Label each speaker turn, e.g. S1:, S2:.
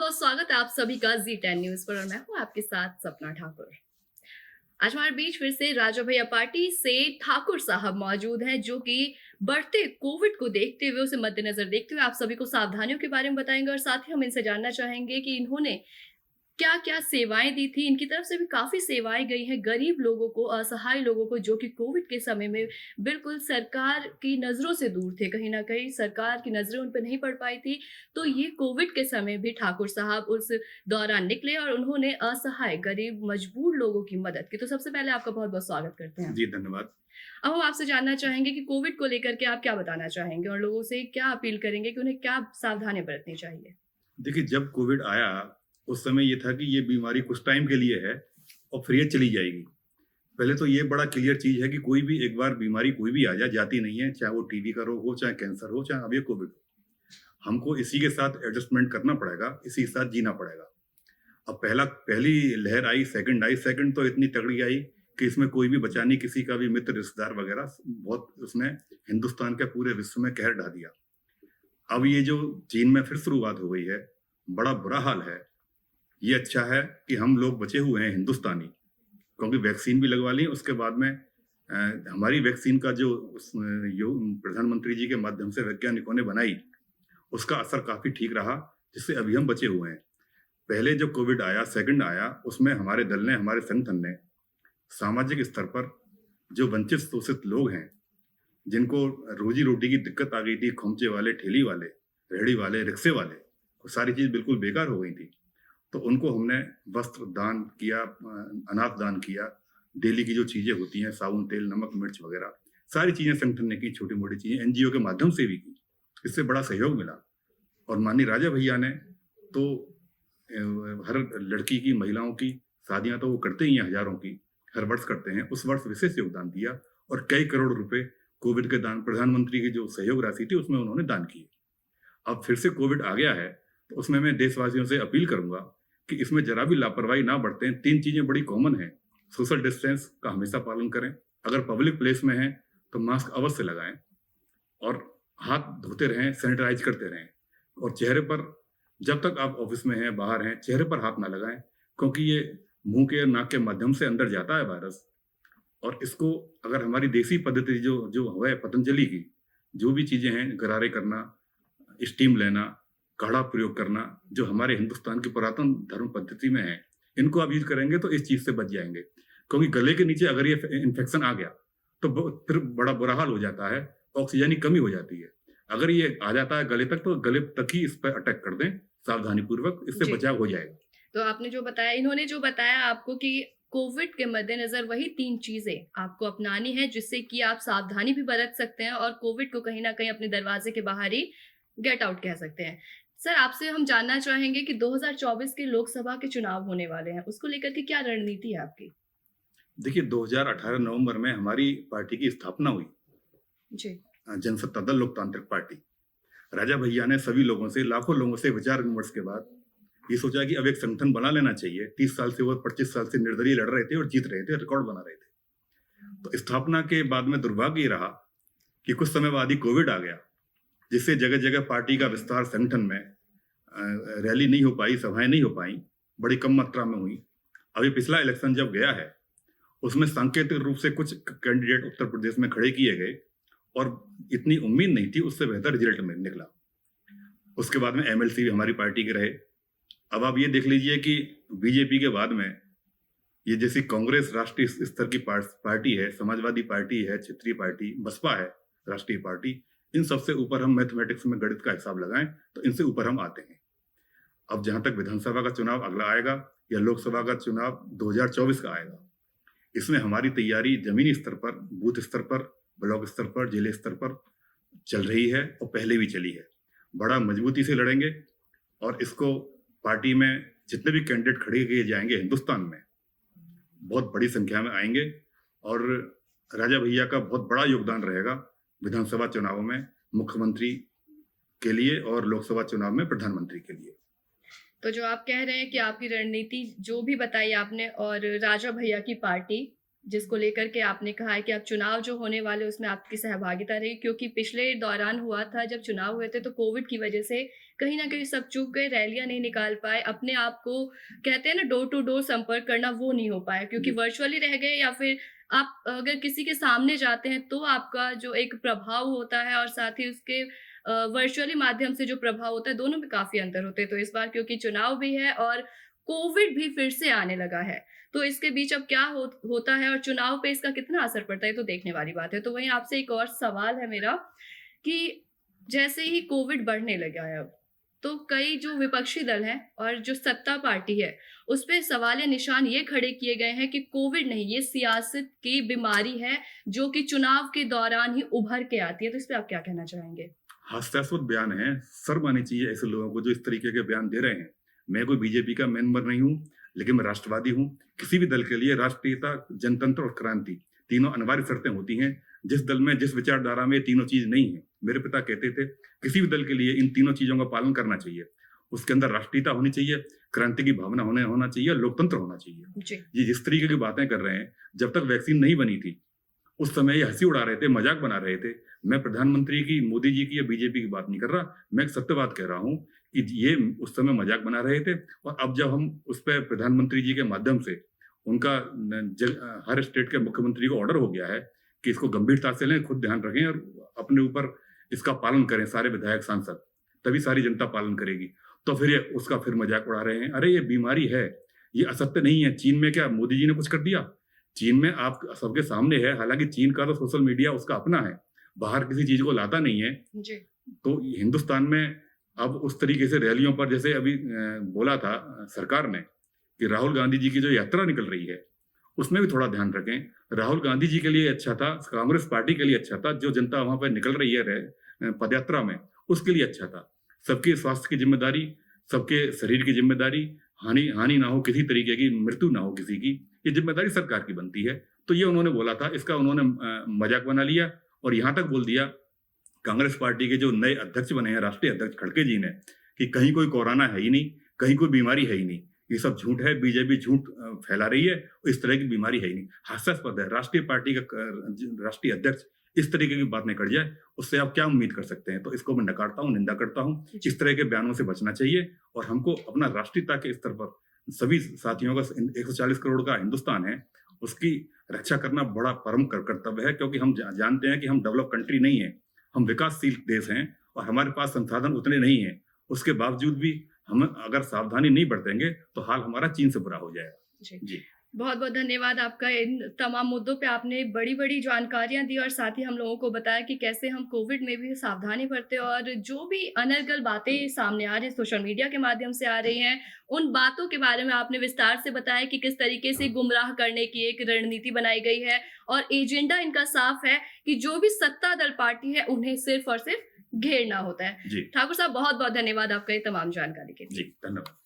S1: बहुत स्वागत है आप सभी का जी10 न्यूज पर और मैं हूं आपके साथ सपना ठाकुर। आज हमारे बीच फिर से राजा भैया पार्टी से ठाकुर साहब मौजूद हैं, जो कि बढ़ते कोविड को देखते हुए, उसे मद्देनजर देखते हुए आप सभी को सावधानियों के बारे में बताएंगे और साथ ही हम इनसे जानना चाहेंगे कि इन्होंने क्या-क्या सेवाएँ दी थी। इनकी तरफ से भी काफ़ी सेवाएँ गई हैं गरीब लोगों को, असहाय लोगों को, जो कि कोविड के समय में बिल्कुल सरकार की नज़रों से दूर थे। कहीं न कहीं सरकार की नज़रें उन पे नहीं पड़ पाई थी। तो ये कोविड के समय भी ठाकुर साहब उस दौरान निकले और उन्होंने असहाय, गरीब, मजबूर लोगों की मदद की। तो सबसे पहले आपका बहुत-बहुत स्वागत करते हैं।
S2: जी, धन्यवाद।
S1: अब हम आपसे जानना चाहेंगे कि कोविड को लेकर के आप क्या बताना चाहेंगे और लोगों से क्या अपील करेंगे कि उन्हें क्या सावधानियाँ बरतनी चाहिए?
S2: देखिए, जब कोविड आया, उस समय ये था कि ये बीमारी कुछ टाइम के लिए है और फिर ये चली जाएगी। पहले तो ये बड़ा क्लियर चीज़ है कि कोई भी एक बार बीमारी कोई भी आ जाए, जाती नहीं है, चाहे वो टीबी का रोग हो, चाहे कैंसर हो, चाहे अब ये कोविड हो। हमको इसी के साथ एडजस्टमेंट करना पड़ेगा, इसी के साथ जीना पड़ेगा। अब पहली लहर आई, सेकंड आई, सेकंड तो इतनी तगड़ी आई कि इसमें कोई भी बचा नहीं, किसी का भी मित्र, रिश्तेदार वगैरह बहुत उसने हिंदुस्तान के पूरे विश्व में कहर ढा दिया। अब ये जो चीन में फिर शुरुआत हो गई है, बड़ा बुरा हाल है। ये अच्छा है कि हम लोग बचे हुए हैं हिंदुस्तानी, क्योंकि वैक्सीन भी लगवा ली। उसके बाद में हमारी वैक्सीन का जो जो प्रधानमंत्री जी के माध्यम से वैज्ञानिकों ने बनाई, उसका असर काफ़ी ठीक रहा, जिससे अभी हम बचे हुए हैं। पहले जो कोविड आया, सेकंड आया, उसमें हमारे दल ने, हमारे संगठन ने सामाजिक स्तर पर जो वंचित शोषित लोग हैं, जिनको रोजी-रोटी की दिक्कत आ गई थी, खोमचे वाले, ठेली वाले, रेहड़ी वाले, रिक्शे वाले, वो सारी चीज़ बिल्कुल बेकार हो गई थी। तो उनको हमने वस्त्र दान किया, अनाज दान किया, डेली की जो चीज़ें होती हैं, साबुन, तेल, नमक, मिर्च वगैरह, सारी चीज़ें संगठन ने की, छोटी-मोटी चीज़ें एनजीओ के माध्यम से भी की। इससे बड़ा सहयोग मिला और माननीय राजा भैया ने तो हर लड़की की, महिलाओं की शादियाँ तो वो करते ही हैं, हज़ारों की, हर वर्ष करते हैं। उस वर्ष विशेष योगदान दिया और कई करोड़ रुपए कोविड के दान, प्रधानमंत्री की जो सहयोग राशि थी, उसमें उन्होंने दान किए। अब फिर से कोविड आ गया है, तो उसमें मैं देशवासियों से अपील करूँगा कि इसमें ज़रा भी लापरवाही ना बरतें। 3 चीज़ें बड़ी कॉमन हैं। सोशल डिस्टेंस का हमेशा पालन करें। अगर पब्लिक प्लेस में हैं, तो मास्क अवश्य लगाएँ और हाथ धोते रहें, सैनिटाइज़ करते रहें और चेहरे पर, जब तक आप ऑफ़िस में हैं, बाहर हैं, चेहरे पर हाथ ना लगाएँ, क्योंकि ये मुँह के, नाक के माध्यम से अंदर जाता है वायरस। और इसको अगर हमारी देसी पद्धति जो जो है पतंजलि की, जो भी चीज़ें हैं, गरारे करना, स्टीम लेना, काढ़ा प्रयोग करना, जो हमारे हिंदुस्तान की पुरातन धर्म पद्धति में है, इनको आप यूज़ करेंगे तो इस चीज़ से बच जाएँगे। क्योंकि गले के नीचे अगर ये इन्फेक्शन आ गया, तो फिर बड़ा बुरा हाल हो जाता है, ऑक्सीजन की कमी हो जाती है। अगर ये आ जाता है गले तक, तो गले तक ही इस पे अटैक कर दें सावधानीपूर्वक, इससे
S1: जी।
S2: बचाव हो जाएगा।
S1: तो आपने जो बताया, इन्होंने जो बताया आपको कि कोविड के मद्देनज़र वही 3 चीज़ें आपको अपनानी है, जिससे कि आप सावधानी भी बरत सकते हैं और कोविड को कहीं न कहीं अपने दरवाज़े के बाहर ही गेट आउट कह सकते हैं। सर, आपसे हम जानना चाहेंगे कि 2024 के लोकसभा के चुनाव होने वाले हैं, उसको लेकर के क्या रणनीति है आपकी?
S2: देखिए, 2018 नवंबर में हमारी पार्टी की स्थापना हुई,
S1: जी।
S2: जनसत्ता दल लोकतांत्रिक पार्टी। राजा भैया ने सभी लोगों से, लाखों लोगों से विचार विमर्श के बाद ये सोचा कि अब एक संगठन बना लेना चाहिए। 30 साल से वो 25 साल से निर्दलीय लड़ रहे थे और जीत रहे थे, रिकॉर्ड बना रहे थे। तो स्थापना के बाद में दुर्भाग्य ये रहा कि कुछ समय बाद ही कोविड आ गया, जिससे जगह-जगह पार्टी का विस्तार संगठन में रैली नहीं हो पाई, सभाएँ नहीं हो पाईं, बड़ी कम मात्रा में हुई। अभी पिछला इलेक्शन जब गया है, उसमें सांकेतिक रूप से कुछ कैंडिडेट उत्तर प्रदेश में खड़े किए गए और इतनी उम्मीद नहीं थी, उससे बेहतर रिजल्ट में निकला। उसके बाद में एमएलसी भी हमारी पार्टी के रहे। अब आप ये देख लीजिए कि बीजेपी के बाद में ये जैसी कांग्रेस राष्ट्रीय स्तर की पार्टी है, समाजवादी पार्टी है, क्षेत्रीय पार्टी, बसपा है राष्ट्रीय पार्टी, इन सबसे ऊपर हम मैथमेटिक्स में गणित का हिसाब लगाएं तो इनसे ऊपर हम आते हैं। अब जहां तक विधानसभा का चुनाव अगला आएगा या लोकसभा का चुनाव 2024 का आएगा, इसमें हमारी तैयारी जमीनी स्तर पर, बूथ स्तर पर, ब्लॉक स्तर पर, जिले स्तर पर चल रही है और पहले भी चली है। बड़ा मजबूती से लड़ेंगे और इसको पार्टी में जितने भी कैंडिडेट खड़े किए जाएंगे हिंदुस्तान में, बहुत बड़ी संख्या में आएंगे और राजा भैया का बहुत बड़ा योगदान रहेगा विधानसभा चुनावों में मुख्यमंत्री के लिए और लोकसभा चुनाव में प्रधानमंत्री के लिए।
S1: तो जो आप कह रहे हैं कि आपकी रणनीति जो भी बताई आपने और राजा भैया की पार्टी जिसको लेकर के आपने कहा है कि अब चुनाव जो होने वाले उसमें आपकी सहभागिता रही, क्योंकि पिछले दौरान हुआ था जब चुनाव हुए थे तो कोविड की वजह से कहीं ना कहीं सब चूक गए, रैलियां नहीं निकाल पाए, अपने आप को कहते हैं ना डोर टू डोर संपर्क करना वो नहीं हो पाया क्योंकि
S2: जी।
S1: वर्चुअली रह गए, या फिर आप अगर किसी के सामने जाते हैं तो आपका जो एक प्रभाव होता है और साथ ही उसके वर्चुअली माध्यम से जो प्रभाव होता है दोनों में काफी अंतर होते हैं। तो इस बार क्योंकि चुनाव भी है और कोविड भी फिर से आने लगा है, तो इसके बीच अब क्या होता है और चुनाव पे इसका कितना असर पड़ता है तो देखने वाली बात है। तो वहीं आपसे एक और सवाल है मेरा कि जैसे ही कोविड बढ़ने लगा है अब, तो कई जो विपक्षी दल हैं और जो सत्ता पार्टी है उस पे सवाल या निशान ये खड़े किए गए हैं कि कोविड नहीं, ये सियासत की बीमारी है जो कि चुनाव के दौरान ही उभर के आती है। तो इस पे आप क्या कहना चाहेंगे?
S2: हास्यास्पद बयान है। शर्म आनी चाहिए ऐसे लोगों को जो इस तरीके के बयान दे रहे हैं। मैं कोई बीजेपी का मेंबर नहीं हूँ, लेकिन मैं राष्ट्रवादी हूँ। किसी भी दल के लिए राष्ट्रीयता, जनतंत्र और क्रांति तीनों अनिवार्य शर्तें होती हैं। जिस दल में, जिस विचारधारा में ये तीनों चीज नहीं है, मेरे पिता कहते थे किसी भी दल के लिए इन तीनों चीजों का पालन करना चाहिए। उसके अंदर राष्ट्रीयता होनी चाहिए, क्रांति की भावना होना चाहिए, लोकतंत्र होना चाहिए।
S1: जी।
S2: ये जिस तरीके की बातें कर रहे हैं, जब तक वैक्सीन नहीं बनी थी उस समय ये हंसी उड़ा रहे थे, मजाक बना रहे थे। मैं प्रधानमंत्री की, मोदी जी की या बीजेपी की बात नहीं कर रहा, मैं एक सत्य बात कह रहा हूँ कि ये उस समय मजाक बना रहे थे। और अब जब हम उस पर प्रधानमंत्री जी के माध्यम से उनका हर स्टेट के मुख्यमंत्री को ऑर्डर हो गया है कि इसको गंभीरता से लें, खुद ध्यान रखें और अपने ऊपर इसका पालन करें, सारे विधायक सांसद, तभी सारी जनता पालन करेगी। तो फिर ये उसका फिर मजाक उड़ा रहे हैं। अरे ये बीमारी है, ये असत्य नहीं है। चीन में क्या मोदी जी ने कुछ कर दिया? चीन में आप सबके सामने है। हालांकि चीन का तो सोशल मीडिया उसका अपना है, बाहर किसी चीज को लाता नहीं है।
S1: जी।
S2: तो हिंदुस्तान में अब उस तरीके से रैलियों पर, जैसे अभी बोला था सरकार ने कि राहुल गांधी जी की जो यात्रा निकल रही है उसमें भी थोड़ा ध्यान रखें। राहुल गांधी जी के लिए अच्छा था, कांग्रेस पार्टी के लिए अच्छा था, जो जनता वहां पर निकल रही है पदयात्रा में उसके लिए अच्छा था। सबके स्वास्थ्य की जिम्मेदारी, सबके शरीर की जिम्मेदारी, हानि ना हो, किसी तरीके की मृत्यु ना हो किसी की, ये जिम्मेदारी सरकार की बनती है। तो ये उन्होंने बोला था, इसका उन्होंने मजाक बना लिया और यहाँ तक बोल दिया कांग्रेस पार्टी के जो नए अध्यक्ष बने हैं, राष्ट्रीय अध्यक्ष खड़गे जी ने, कि कहीं कोई कोरोना है ही नहीं, कहीं कोई बीमारी है ही नहीं, ये सब झूठ है, बीजेपी झूठ फैला रही है, इस तरह की बीमारी है ही नहीं। हास्यास्पद है। राष्ट्रीय पार्टी का राष्ट्रीय अध्यक्ष इस तरीके की बात नहीं कर जाए, उससे आप क्या उम्मीद कर सकते हैं? तो इसको मैं नकारता हूँ, निंदा करता हूँ। इस तरह के बयानों से बचना चाहिए और हमको अपना राष्ट्रीयता के स्तर पर सभी साथियों का, 140 करोड़ का हिंदुस्तान है, उसकी रक्षा करना बड़ा परम कर्तव्य है। क्योंकि हम जानते हैं कि हम डेवलप कंट्री नहीं है, हम विकासशील देश हैं और हमारे पास संसाधन उतने नहीं हैं। उसके बावजूद भी हम अगर सावधानी नहीं बरतेंगे तो हाल हमारा चीन से बुरा हो जाएगा। जी।
S1: बहुत बहुत धन्यवाद आपका। इन तमाम मुद्दों पे आपने बड़ी बड़ी जानकारियां दी और साथ ही हम लोगों को बताया कि कैसे हम कोविड में भी सावधानी बरतें और जो भी अनर्गल बातें सामने आ रही, सोशल मीडिया के माध्यम से आ रही हैं, उन बातों के बारे में आपने विस्तार से बताया कि किस तरीके से गुमराह करने की एक रणनीति बनाई गई है और एजेंडा इनका साफ है कि जो भी सत्ता दल पार्टी है उन्हें सिर्फ और सिर्फ घेरना होता है।
S2: जी।
S1: ठाकुर साहब, बहुत बहुत धन्यवाद आपका ये तमाम जानकारी के लिए।
S2: जी, धन्यवाद।